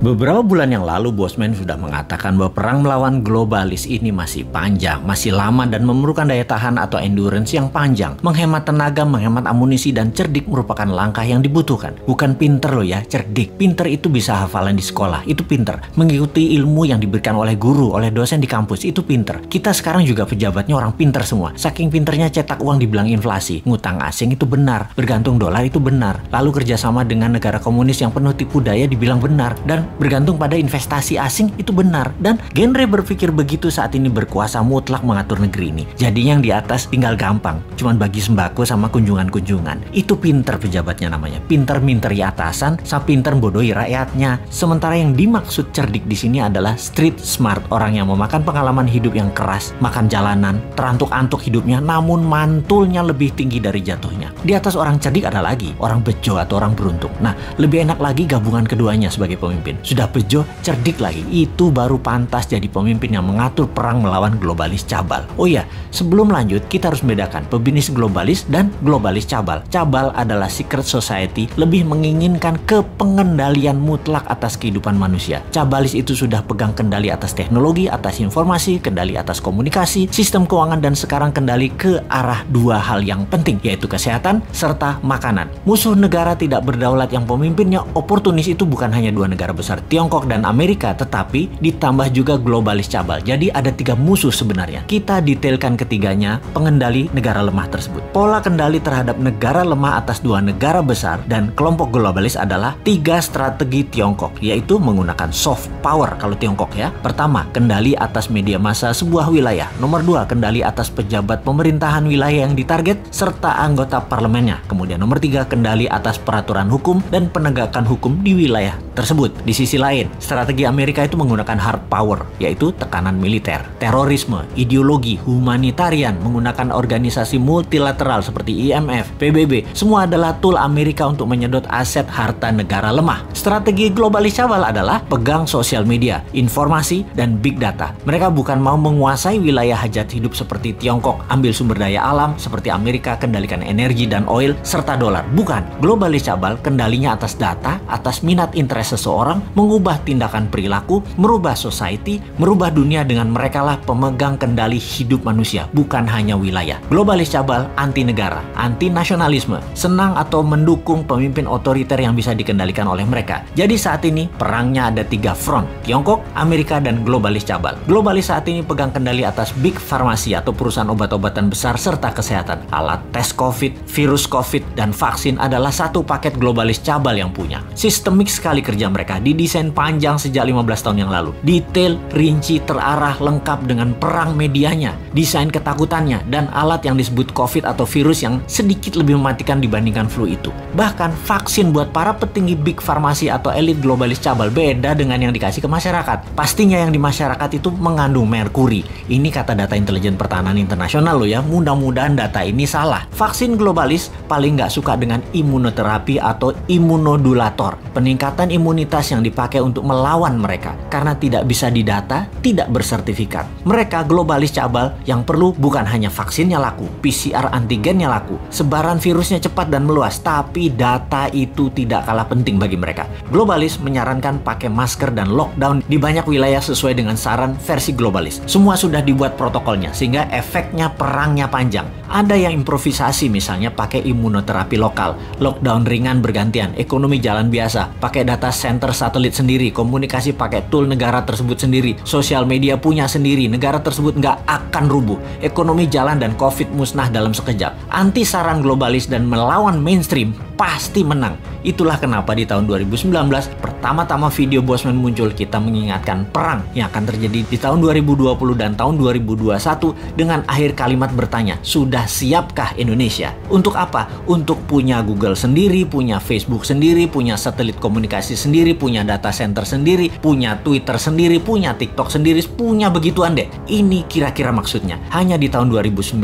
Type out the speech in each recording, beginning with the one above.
Beberapa bulan yang lalu, Bosman sudah mengatakan bahwa perang melawan globalis ini masih panjang, masih lama dan memerlukan daya tahan atau endurance yang panjang. Menghemat tenaga, menghemat amunisi, dan cerdik merupakan langkah yang dibutuhkan. Bukan pinter loh ya, cerdik. Pinter itu bisa hafalan di sekolah, itu pinter. Mengikuti ilmu yang diberikan oleh guru, oleh dosen di kampus, itu pinter. Kita sekarang juga pejabatnya orang pinter semua. Saking pinternya cetak uang dibilang inflasi. Ngutang asing itu benar, bergantung dolar itu benar. Lalu kerjasama dengan negara komunis yang penuh tipu daya dibilang benar. Dan bergantung pada investasi asing itu benar. Dan genre berpikir begitu saat ini berkuasa mutlak mengatur negeri ini. Jadi yang di atas tinggal gampang, cuman bagi sembako sama kunjungan-kunjungan. Itu pinter pejabatnya namanya. Pinter minteri atasan, sama pinter bodohi rakyatnya. Sementara yang dimaksud cerdik di sini adalah street smart, orang yang memakan pengalaman hidup yang keras, makan jalanan, terantuk-antuk hidupnya, namun mantulnya lebih tinggi dari jatuhnya. Di atas orang cerdik ada lagi orang bejo atau orang beruntung. Nah, lebih enak lagi gabungan keduanya sebagai pemimpin. Sudah bejo, cerdik lagi, itu baru pantas jadi pemimpin yang mengatur perang melawan globalis cabal. Oh iya, sebelum lanjut kita harus membedakan pebisnis globalis dan globalis cabal. Cabal adalah secret society, lebih menginginkan kepengendalian mutlak atas kehidupan manusia. Cabalis itu sudah pegang kendali atas teknologi, atas informasi, kendali atas komunikasi, sistem keuangan, dan sekarang kendali ke arah dua hal yang penting, yaitu kesehatan serta makanan. Musuh negara tidak berdaulat yang pemimpinnya oportunis itu bukan hanya dua negara besar, Tiongkok dan Amerika, tetapi ditambah juga globalis cabal. Jadi ada tiga musuh sebenarnya. Kita detailkan ketiganya, pengendali negara lemah tersebut. Pola kendali terhadap negara lemah atas dua negara besar dan kelompok globalis adalah tiga strategi Tiongkok, yaitu menggunakan soft power kalau Tiongkok ya. Pertama, kendali atas media massa sebuah wilayah. Nomor dua, kendali atas pejabat pemerintahan wilayah yang ditarget serta anggota parlemennya. Kemudian nomor tiga, kendali atas peraturan hukum dan penegakan hukum di wilayah tersebut. Di sisi lain, strategi Amerika itu menggunakan hard power, yaitu tekanan militer, terorisme, ideologi, humanitarian, menggunakan organisasi multilateral seperti IMF, PBB. Semua adalah tool Amerika untuk menyedot aset harta negara lemah. Strategi globalis cabal adalah pegang sosial media, informasi, dan big data. Mereka bukan mau menguasai wilayah hajat hidup seperti Tiongkok, ambil sumber daya alam seperti Amerika, kendalikan energi dan oil, serta dolar. Bukan. Globalis cabal kendalinya atas data, atas minat interest seseorang, mengubah tindakan perilaku, merubah society, merubah dunia dengan merekalah pemegang kendali hidup manusia, bukan hanya wilayah. Globalis cabal anti negara, anti nasionalisme, senang atau mendukung pemimpin otoriter yang bisa dikendalikan oleh mereka. Jadi saat ini perangnya ada tiga front, Tiongkok, Amerika, dan globalis cabal. Globalis saat ini pegang kendali atas big farmasi atau perusahaan obat-obatan besar serta kesehatan. Alat tes COVID, virus COVID, dan vaksin adalah satu paket globalis cabal yang punya. Sistemik sekali kerja mereka, didesain panjang sejak 15 tahun yang lalu. Detail, rinci, terarah, lengkap dengan perang medianya, desain ketakutannya, dan alat yang disebut COVID atau virus yang sedikit lebih mematikan dibandingkan flu itu. Bahkan vaksin buat para petinggi big farmasi atau elit globalis cabal beda dengan yang dikasih ke masyarakat. Pastinya yang di masyarakat itu mengandung merkuri. Ini kata Data Intelijen Pertahanan Internasional loh ya, mudah-mudahan data ini salah. Vaksin globalis paling nggak suka dengan imunoterapi atau imunodulator, peningkatan imunitas yang dipakai untuk melawan mereka. Karena tidak bisa didata, tidak bersertifikat. Mereka globalis cabal yang perlu bukan hanya vaksinnya laku, PCR antigennya laku, sebaran virusnya cepat dan meluas, tapi data itu tidak kalah penting bagi mereka. Globalis menyarankan pakai masker dan lockdown di banyak wilayah sesuai dengan saran versi globalis. Semua sudah dibuat protokolnya sehingga efeknya perangnya panjang. Ada yang improvisasi, misalnya pakai imunoterapi lokal, lockdown ringan bergantian, ekonomi jalan biasa, pakai data center satelit sendiri, komunikasi pakai tool negara tersebut sendiri, sosial media punya sendiri, negara tersebut nggak akan rubuh, ekonomi jalan dan COVID musnah dalam sekejap. Anti saran globalis dan melawan mainstream pasti menang. Itulah kenapa di tahun 2019 pertama-tama video Bosman muncul, kita mengingatkan perang yang akan terjadi di tahun 2020 dan tahun 2021 dengan akhir kalimat bertanya, sudah siapkah Indonesia? Untuk apa? Untuk punya Google sendiri, punya Facebook sendiri, punya satelit komunikasi sendiri, punya data center sendiri, punya Twitter sendiri, punya TikTok sendiri, punya begituan deh. Ini kira-kira maksudnya. Hanya di tahun 2019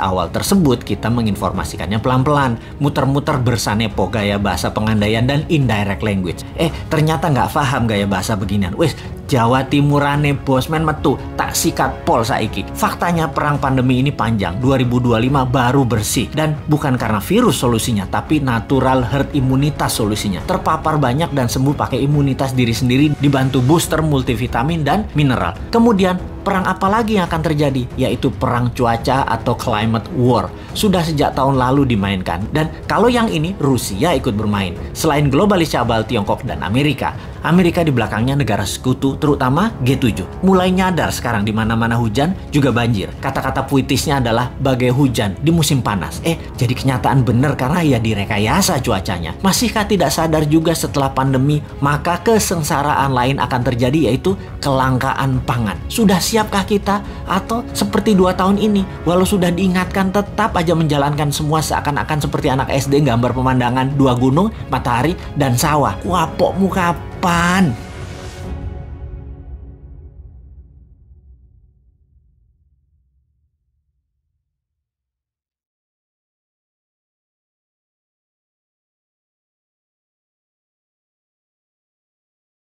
awal tersebut kita menginformasikannya pelan-pelan, muter-muter bersanepo gaya bahasa pengandaian dan indirect language. Ternyata nggak paham gaya bahasa beginian. Jawa Timurane bosman metu tak sikat pol saiki. Faktanya perang pandemi ini panjang, 2025 baru bersih. Dan bukan karena virus solusinya, tapi natural herd imunitas solusinya. Terpapar banyak dan sembuh pakai imunitas diri sendiri dibantu booster multivitamin dan mineral. Kemudian perang apa lagi yang akan terjadi? Yaitu perang cuaca atau climate war. Sudah sejak tahun lalu dimainkan. Dan kalau yang ini Rusia ikut bermain. Selain globalis cabal Tiongkok dan Amerika di belakangnya negara sekutu, terutama G7. Mulai nyadar sekarang di mana-mana hujan juga banjir. Kata-kata puitisnya adalah bagai hujan di musim panas. Jadi kenyataan benar karena ya direkayasa cuacanya. Masihkah tidak sadar juga setelah pandemi, maka kesengsaraan lain akan terjadi, yaitu kelangkaan pangan. Sudah siapkah kita? Atau seperti 2 tahun ini, walau sudah diingatkan tetap aja menjalankan semua seakan-akan seperti anak SD gambar pemandangan 2 gunung, matahari, dan sawah. Wapokmu kapan?